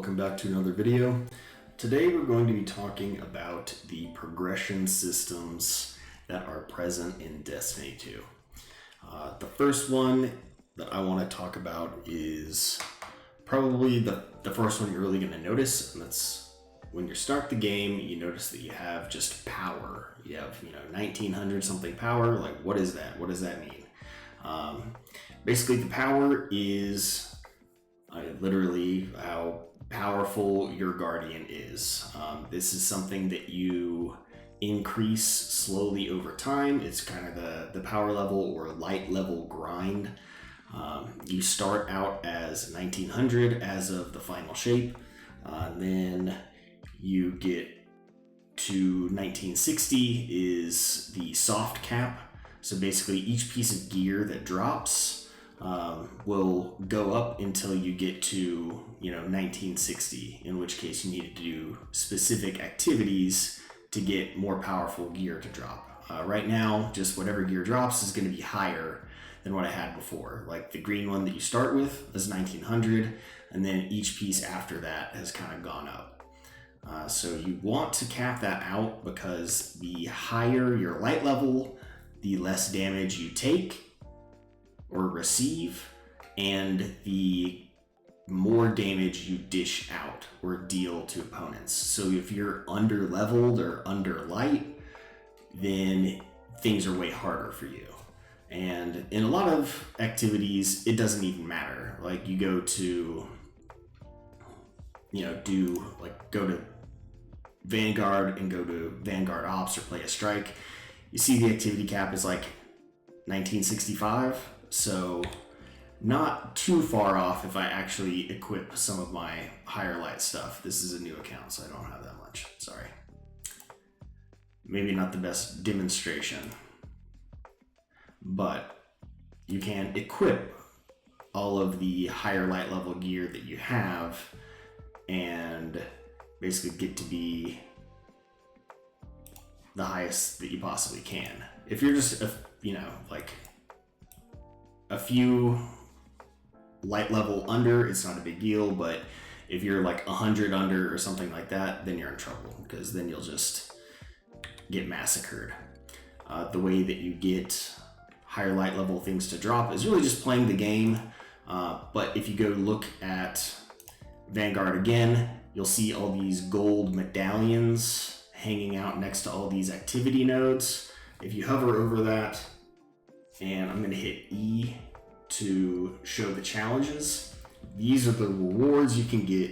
welcome back to another video. Today we're going to be talking about the progression systems that are present in Destiny 2. The first one that I want to talk about is probably the first one you're really going to notice, and that's when you start the game, you notice that you have just power. You have 1900 something power. Like, what is that? What does that mean? Basically, the power is literally how powerful your Guardian is. This is something that you increase slowly over time. It's kind of the power level or light level grind. You start out as 1900 as of the final shape. Then you get to 1960 is the soft cap. So basically each piece of gear that drops will go up until you get to 1960, in which case you need to do specific activities to get more powerful gear to drop. Right now, just whatever gear drops is going to be higher than what I had before. Like the green one that you start with is 1900, and then each piece after that has kind of gone up. So you want to cap that out because the higher your light level, the less damage you take or receive, and the more damage you dish out or deal to opponents. So if you're under leveled or under light, then things are way harder for you. And in a lot of activities, it doesn't even matter. Like you go to, go to Vanguard and go to Vanguard Ops or play a strike. You see the activity cap is like 1965. So not too far off if I actually equip some of my higher light stuff. This is a new account, so I don't have that much. Sorry. Maybe not the best demonstration, but you can equip all of the higher light level gear that you have and basically get to be the highest that you possibly can. If you're just, a few light level under, it's not a big deal, but if you're like 100 under or something like that, then you're in trouble because then you'll just get massacred. The way that you get higher light level things to drop is really just playing the game. But if you go look at Vanguard again, you'll see all these gold medallions hanging out next to all these activity nodes. If you hover over that, and I'm going to hit E to show the challenges, these are the rewards you can get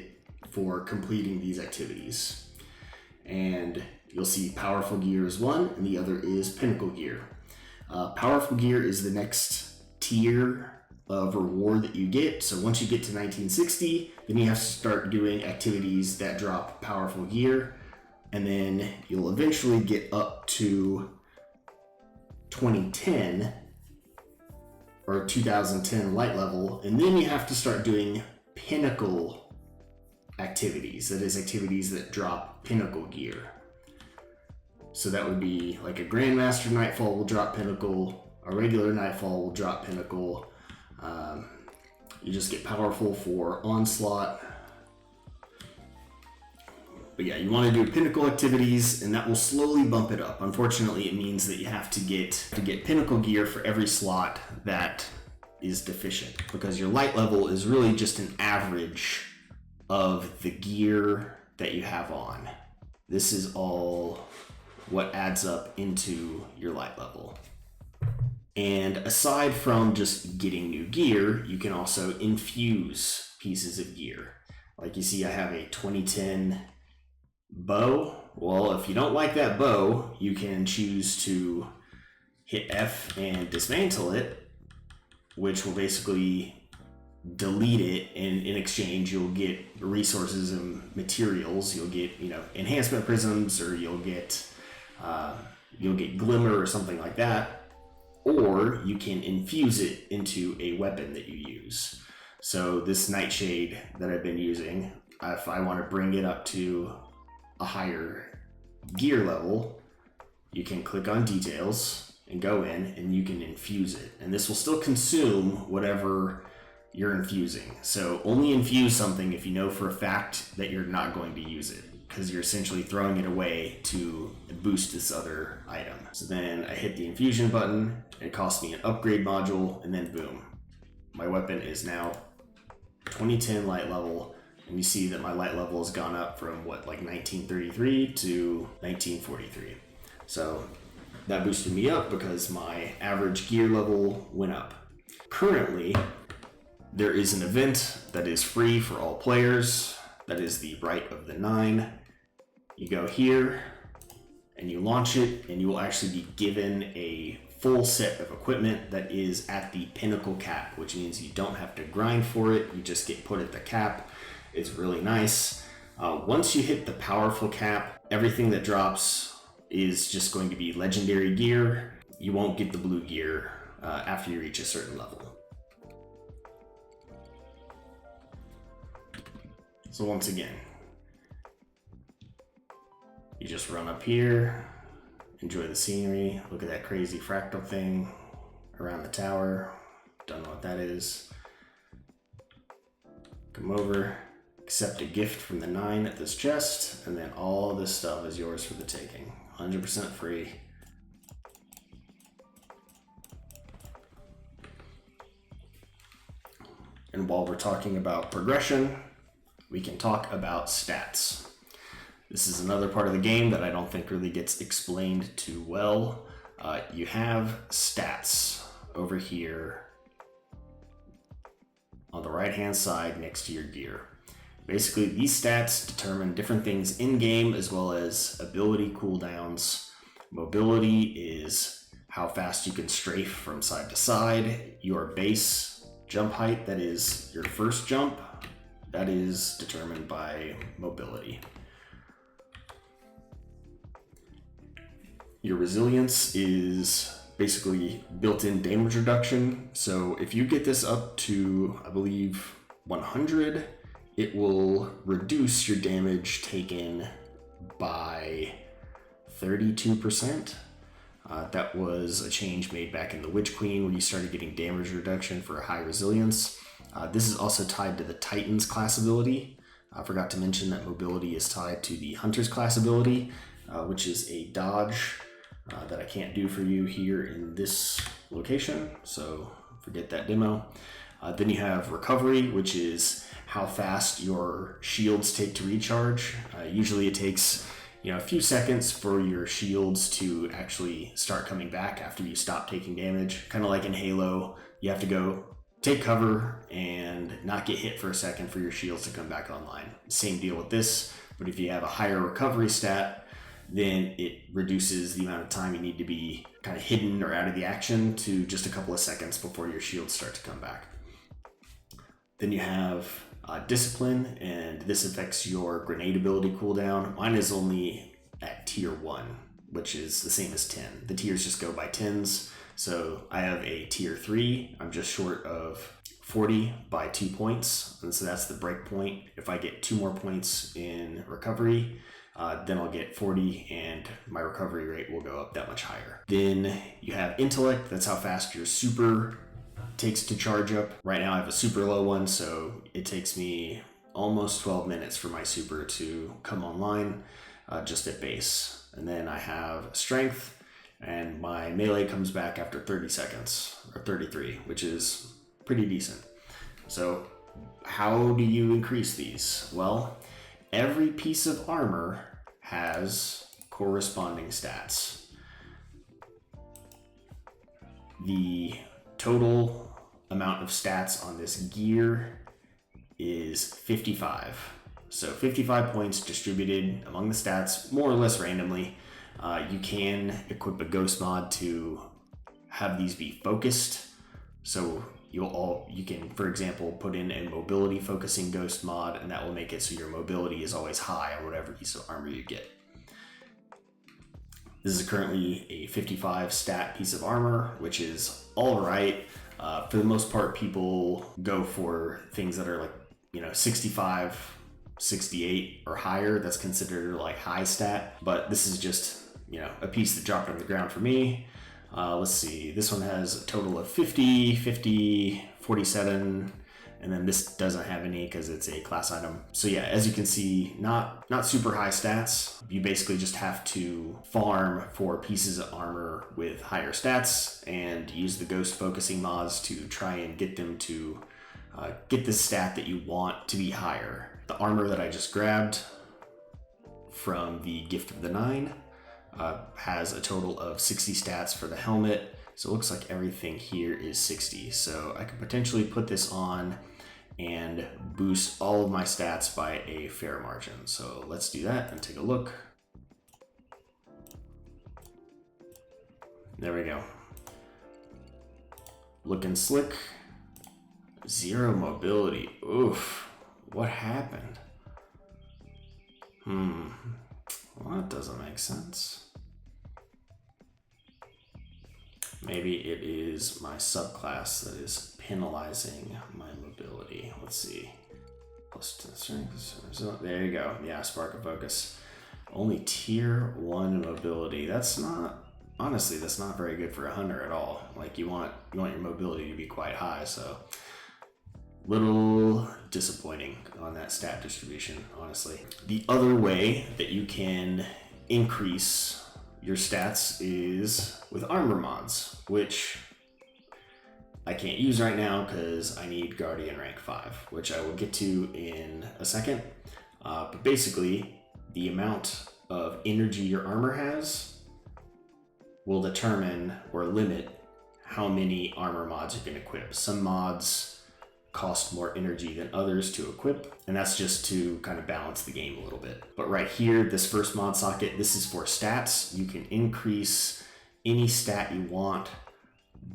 for completing these activities. And you'll see powerful gear is one, and the other is pinnacle gear. Powerful gear is the next tier of reward that you get. So once you get to 1960, then you have to start doing activities that drop powerful gear, and then you'll eventually get up to 2010 or 2010 light level, and then you have to start doing pinnacle activities. That is, activities that drop pinnacle gear. So that would be like a Grandmaster Nightfall will drop pinnacle, a regular Nightfall will drop pinnacle. You just get powerful for Onslaught. But yeah, you want to do pinnacle activities, and that will slowly bump it up. Unfortunately, it means that you have to get pinnacle gear for every slot that is deficient, because your light level is really just an average of the gear that you have on. This is all what adds up into your light level. And aside from just getting new gear, you can also infuse pieces of gear. Like you see, I have a 2010 bow. Well, if you don't like that bow, you can choose to hit F and dismantle it, which will basically delete it, and in exchange you'll get resources and materials. You'll get enhancement prisms, or you'll get glimmer or something like that, or you can infuse it into a weapon that you use. So this Nightshade that I've been using, if I want to bring it up to a higher gear level, you can click on details and go in and you can infuse it, and this will still consume whatever you're infusing. So only infuse something if you know for a fact that you're not going to use it, because you're essentially throwing it away to boost this other item. So then I hit the infusion button, it costs me an upgrade module, and then boom. My weapon is now 2010 light level, and you see that my light level has gone up from what, like 1933 to 1943. So that boosted me up because my average gear level went up. Currently, there is an event that is free for all players. That is the Rite of the Nine. You go here and you launch it, and you will actually be given a full set of equipment that is at the pinnacle cap, which means you don't have to grind for it. You just get put at the cap. It's really nice. Once you hit the powerful cap, everything that drops is just going to be legendary gear. You won't get the blue gear after you reach a certain level. So once again, you just run up here, enjoy the scenery, look at that crazy fractal thing around the tower. Don't know what that is. Come over, accept a gift from the 9 at this chest, and then all this stuff is yours for the taking. 100% free. And while we're talking about progression, we can talk about stats. This is another part of the game that I don't think really gets explained too well. You have stats over here on the right hand side next to your gear. Basically, these stats determine different things in game as well as ability cooldowns. Mobility is how fast you can strafe from side to side. Your base jump height, that is your first jump, that is determined by mobility. Your resilience is basically built-in damage reduction. So if you get this up to, I believe, 100, it will reduce your damage taken by 32%. That was a change made back in the Witch Queen when you started getting damage reduction for a high resilience. This is also tied to the Titan's class ability. I forgot to mention that mobility is tied to the Hunter's class ability, which is a dodge that I can't do for you here in this location, so forget that demo. Then you have recovery, which is how fast your shields take to recharge. Usually it takes a few seconds for your shields to actually start coming back after you stop taking damage. Kind of like in Halo, you have to go take cover and not get hit for a second for your shields to come back online. Same deal with this, but if you have a higher recovery stat, then it reduces the amount of time you need to be kind of hidden or out of the action to just a couple of seconds before your shields start to come back. Then you have discipline, and this affects your grenade ability cooldown. Mine is only at tier 1, which is the same as 10. The tiers just go by 10s. So I have a tier 3. I'm just short of 40 by 2 points. And so that's the break point. If I get 2 more points in recovery, then I'll get 40 and my recovery rate will go up that much higher. Then you have intellect. That's how fast your super takes to charge up. Right now I have a super low one, so it takes me almost 12 minutes for my super to come online just at base. And then I have strength, and my melee comes back after 30 seconds, or 33, which is pretty decent. So how do you increase these? Well, every piece of armor has corresponding stats. The total amount of stats on this gear is 55. So 55 points distributed among the stats, more or less randomly. You can equip a ghost mod to have these be focused. So you can, for example, put in a mobility focusing ghost mod, and that will make it so your mobility is always high on whatever piece of armor you get. This is currently a 55 stat piece of armor, which is all right. For the most part, people go for things that are like, 65, 68 or higher. That's considered like high stat, but this is just, a piece that dropped on the ground for me. Let's see, this one has a total of 50, 50, 47, And then this doesn't have any because it's a class item. So yeah, as you can see, not super high stats. You basically just have to farm for pieces of armor with higher stats and use the ghost focusing mods to try and get them to get the stat that you want to be higher. The armor that I just grabbed from the Gift of the Nine has a total of 60 stats for the helmet. So it looks like everything here is 60. So I could potentially put this on and boost all of my stats by a fair margin. So let's do that and take a look. There we go. Looking slick. 0 mobility. Oof. What happened? Well, that doesn't make sense. Maybe it is my subclass that is penalizing my mobility. Let's see. Plus 10 strength. There you go. Yeah, Spark of Focus. Only tier 1 mobility. That's not, honestly, that's not very good for a hunter at all. Like you want your mobility to be quite high, so little disappointing on that stat distribution, honestly. The other way that you can increase your stats is with armor mods, which I can't use right now because I need Guardian rank 5, which I will get to in a second. But basically, the amount of energy your armor has will determine or limit how many armor mods you can equip. Some mods cost more energy than others to equip, and that's just to kind of balance the game a little bit. But right here, this first mod socket, this is for stats. You can increase any stat you want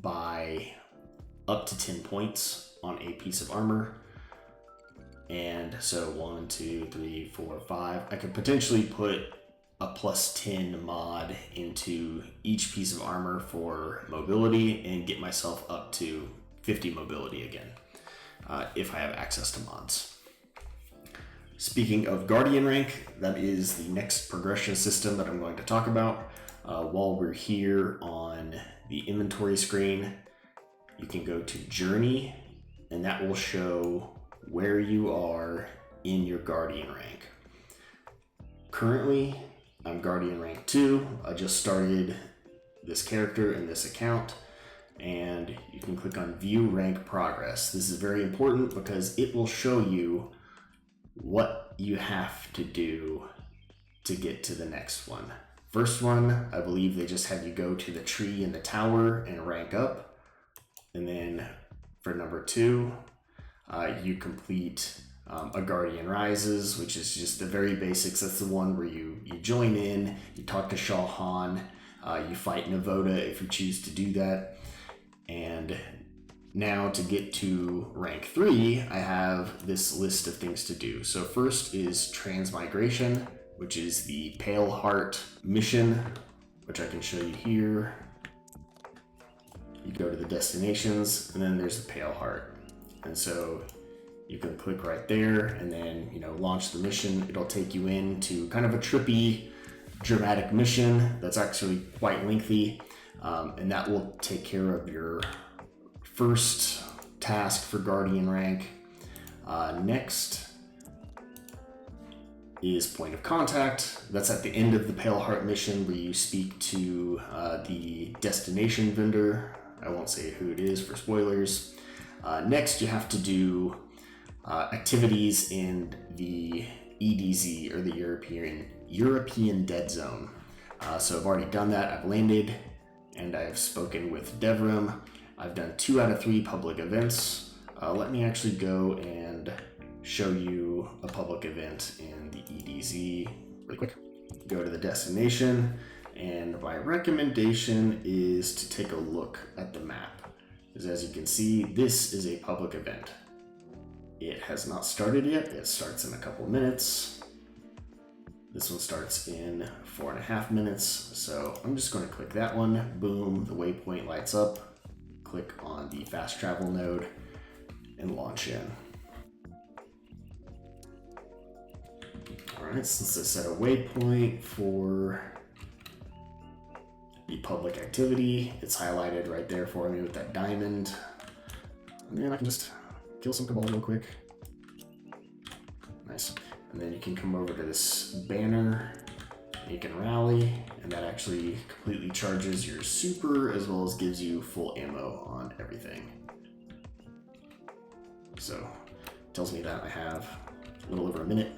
by up to 10 points on a piece of armor. And so 1, 2, 3, 4, 5. I could potentially put a plus 10 mod into each piece of armor for mobility and get myself up to 50 mobility again. If I have access to mods. Speaking of Guardian rank, that is the next progression system that I'm going to talk about. While we're here on the inventory screen, you can go to Journey, and that will show where you are in your Guardian rank. Currently, I'm Guardian rank 2. I just started this character in this account. And you can click on View Rank Progress. This is very important because it will show you what you have to do to get to the next one. First one, I believe they just had you go to the tree in the tower and rank up. And then for number 2, you complete a Guardian Rises, which is just the very basics. That's the one where you join in, you talk to Shao Han, you fight Navoda if you choose to do that. And now to get to rank 3, I have this list of things to do. So first is Transmigration, which is the Pale Heart mission, which I can show you here. You go to the destinations, and then there's the Pale Heart. And so you can click right there and then, launch the mission. It'll take you into kind of a trippy, dramatic mission that's actually quite lengthy. And that will take care of your first task for Guardian rank. Next is Point of Contact. That's at the end of the Pale Heart mission where you speak to the destination vendor. I won't say who it is for spoilers. Next, you have to do activities in the EDZ, or the European Dead Zone. So I've already done that. I've landed. And I've spoken with Devrim. I've done 2 out of 3 public events. Let me actually go and show you a public event in the EDZ really quick. Go to the destination, and my recommendation is to take a look at the map. Because as you can see, this is a public event. It has not started yet. It starts in a couple minutes. This one starts in 4.5 minutes, so I'm just going to click that one. Boom, the waypoint lights up. Click on the fast travel node and launch in. All right, since I set a waypoint for the public activity, it's highlighted right there for me with that diamond. And then I can just kill some Cabal real quick. Nice. And then you can come over to this banner. You can rally, and that actually completely charges your super as well as gives you full ammo on everything. So it tells me that I have a little over a minute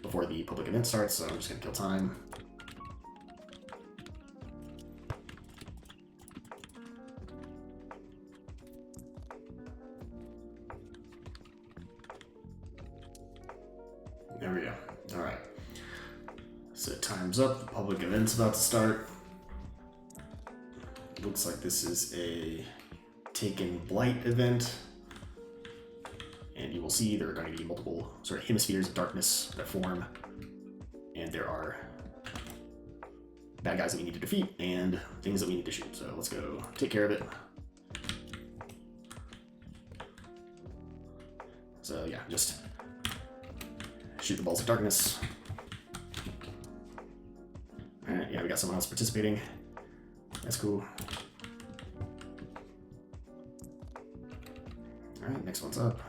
before the public event starts, so I'm just gonna kill time. There we go. All right. So time's up. The public event's about to start. Looks like this is a Taken Blight event. And you will see there are going to be multiple sort of hemispheres of darkness that form. And there are bad guys that we need to defeat and things that we need to shoot. So let's go take care of it. So yeah, just shoot the balls of darkness. Alright, yeah, we got someone else participating. That's cool. Alright, next one's up.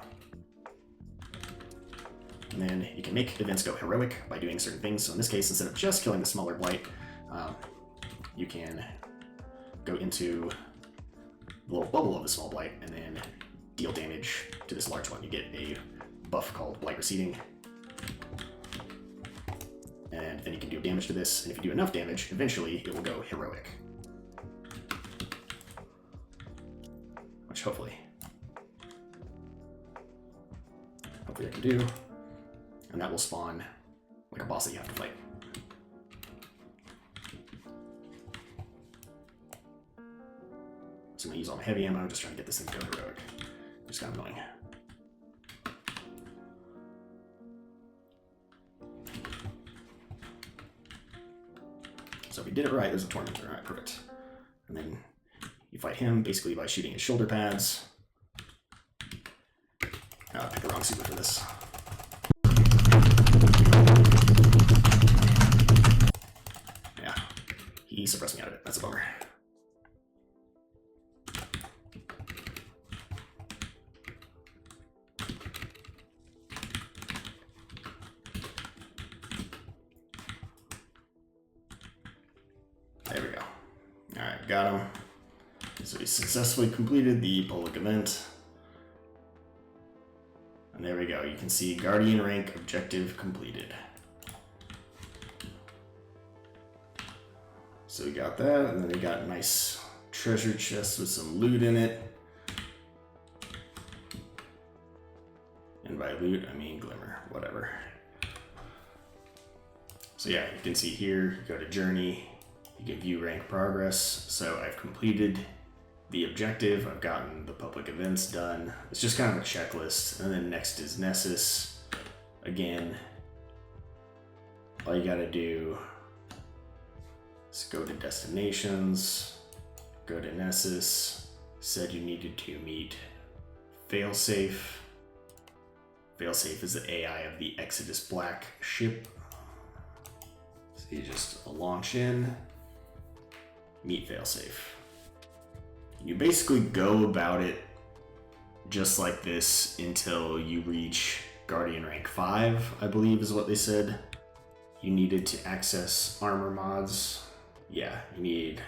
And then you can make events go heroic by doing certain things. So in this case, instead of just killing the smaller blight, you can go into the little bubble of the small blight and then deal damage to this large one. You get a buff called Blight Receding. And then you can do damage to this, and if you do enough damage, eventually it will go heroic. Which hopefully I can do. And that will spawn like a boss that you have to fight. So I'm gonna use all my heavy ammo, just trying to get this thing to go heroic. Just kind of annoying. So if we did it right, there's a tormentor. All right, perfect. And then you fight him basically by shooting his shoulder pads. I picked the wrong super for this. Yeah, he suppressed me out of it. That's a bummer. There we go. Alright, got him. So he successfully completed the public event. And there we go. You can see Guardian rank objective completed. So we got that, and then we got a nice treasure chest with some loot in it. And by loot, I mean glimmer, whatever. So yeah, you can see here, you go to journey, you can view rank progress. So I've completed the objective, I've gotten the public events done. It's just kind of a checklist. And then next is Nessus. Again, all you gotta do is go to destinations, go to Nessus, said you needed to meet Failsafe. Failsafe is the AI of the Exodus Black ship. So you just launch in, meet Failsafe. You basically go about it just like this until you reach Guardian rank 5, I believe is what they said. You needed to access armor mods. Yeah, you need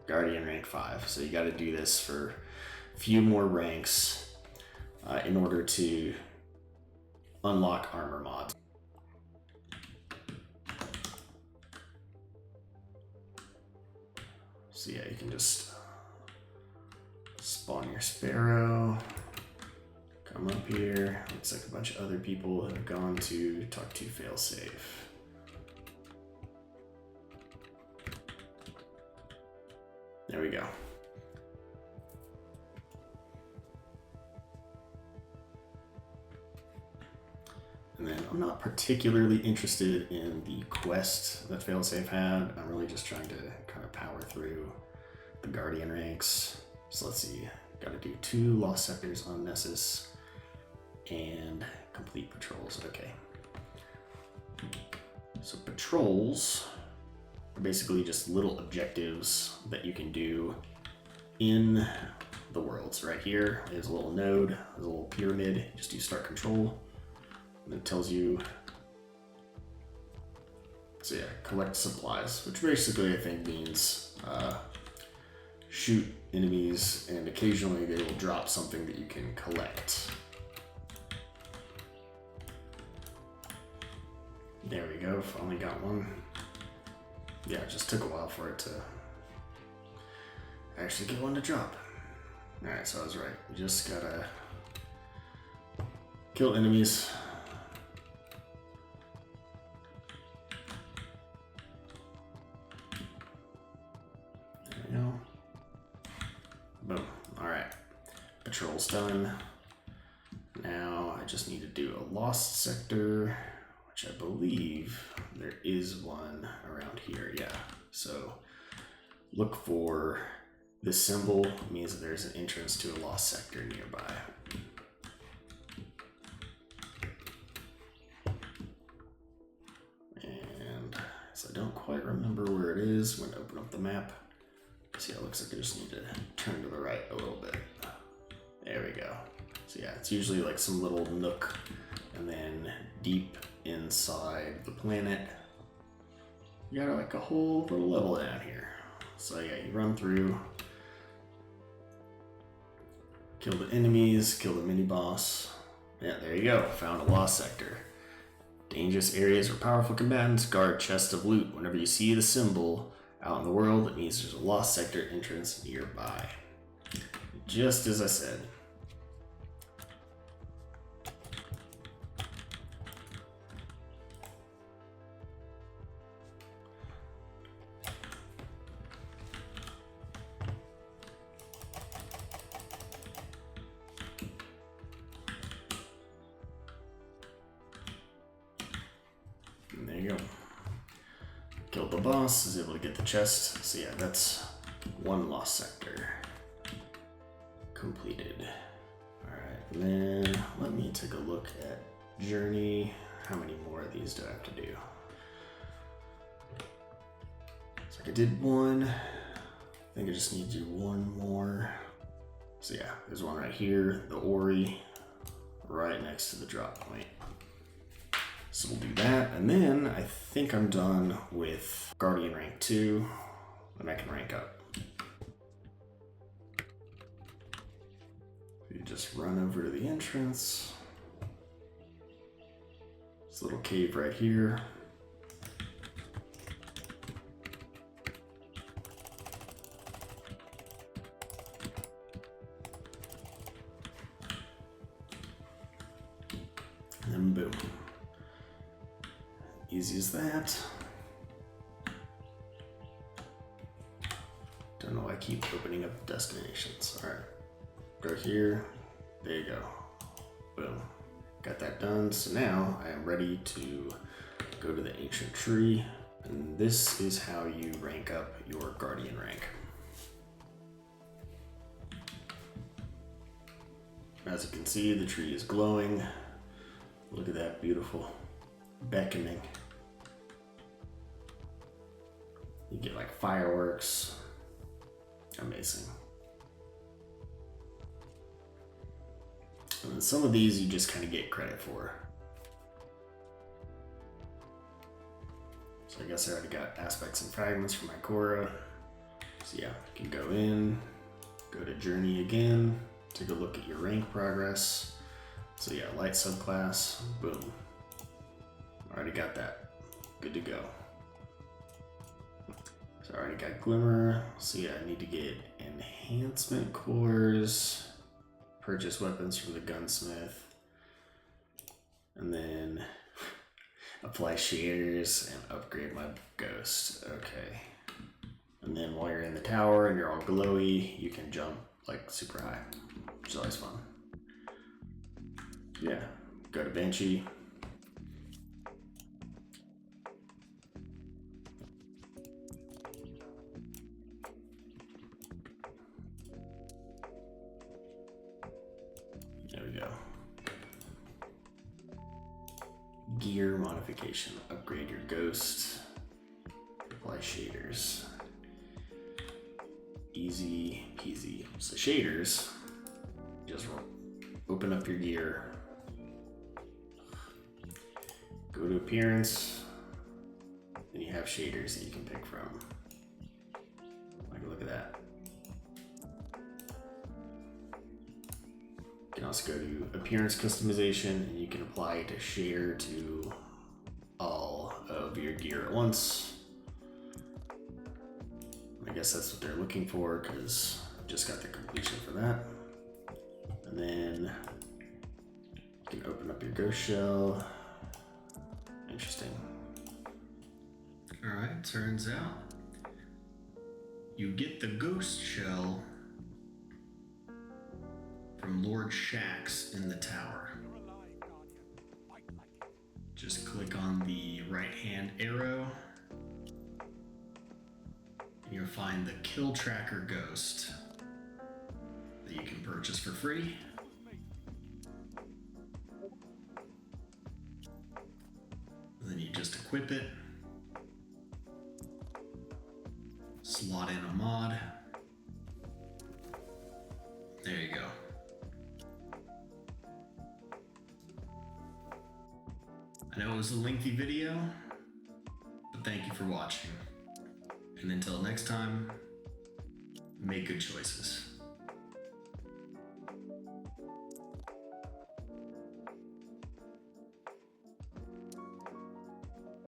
Guardian rank 5. So you got to do this for a few more ranks in order to unlock armor mods. So yeah, you can just spawn your Sparrow, come up here. Looks like a bunch of other people have gone to talk to Failsafe. There we go. And then I'm not particularly interested in the quest that Failsafe had. I'm really just trying to kind of power through the Guardian ranks. So let's see, gotta do 2 lost sectors on Nessus and complete patrols. Okay. So patrols are basically just little objectives that you can do in the worlds. Right here, there's a little node, there's a little pyramid. Just do start control, and it tells you. So yeah, collect supplies, which basically I think means shoot enemies, and occasionally they will drop something that you can collect. There we go, finally got one. Yeah, it just took a while for it to actually get one to drop. Alright, so I was right. You just gotta kill enemies. There we go. Boom. Alright. Patrol's done. Now I just need to do a lost sector, which I believe there is one around here. Yeah. So look for this symbol. It means that there's an entrance to a lost sector nearby. And so I don't quite remember where it is. I'm going to open up the map. See, it looks like I just need to turn to the right a little bit. There we go. So yeah, it's usually like some little nook, and then deep inside the planet, you got like a whole little level down here. So yeah, you run through, kill the enemies, kill the mini boss. Yeah, there you go. Found a lost sector. Dangerous areas where powerful combatants guard chests of loot. Whenever you see the symbol out in the world, it means there's a lost sector entrance nearby. Just as I said. And there you go. Killed the boss, is able to get the chest. So yeah, that's one lost sector completed. Alright, and then let me take a look at journey. How many more of these do I have to do? So I did one. I think I just need to do one more. So yeah, there's one right here, the Ori, right next to the drop point. So we'll do that, and then I think I'm done with Guardian rank 2, and I can rank up. You just run over to the entrance. This little cave right here. And then boom. Easy as that. Don't know why I keep opening up destinations. Alright. Go here. There you go. Boom. Got that done. So now I am ready to go to the ancient tree. And this is how you rank up your guardian rank. As you can see, the tree is glowing. Look at that, beautiful beckoning. You get like fireworks. Amazing. And then some of these you just kind of get credit for. So I guess I already got aspects and fragments from Ikora. So yeah, you can go in, go to journey again, take a look at your rank progress. So yeah, light subclass, boom. Already got that. Good to go. So I already got Glimmer. So yeah, I need to get enhancement cores, purchase weapons from the gunsmith, and then apply shaders and upgrade my ghost. Okay. And then while you're in the tower and you're all glowy, you can jump like super high, which is always fun. Yeah, go to Banshee. There we go. Gear modification. Upgrade your ghost. Apply shaders. Easy peasy. So shaders, just open up your gear, go to appearance, and you have shaders that you can pick from. Like, look at that. You can also go to appearance customization, and you can apply it to shader to all of your gear at once. I guess that's what they're looking for, because I just got the completion for that. And then you can open up your ghost shell. Interesting. Alright, turns out you get the ghost shell from Lord Shaxx in the tower. Just click on the right hand arrow. You'll find the Kill Tracker Ghost that you can purchase for free. And then you just equip it, slot in a mod. There you go. I know it was a lengthy video, but thank you for watching. And until next time, make good choices.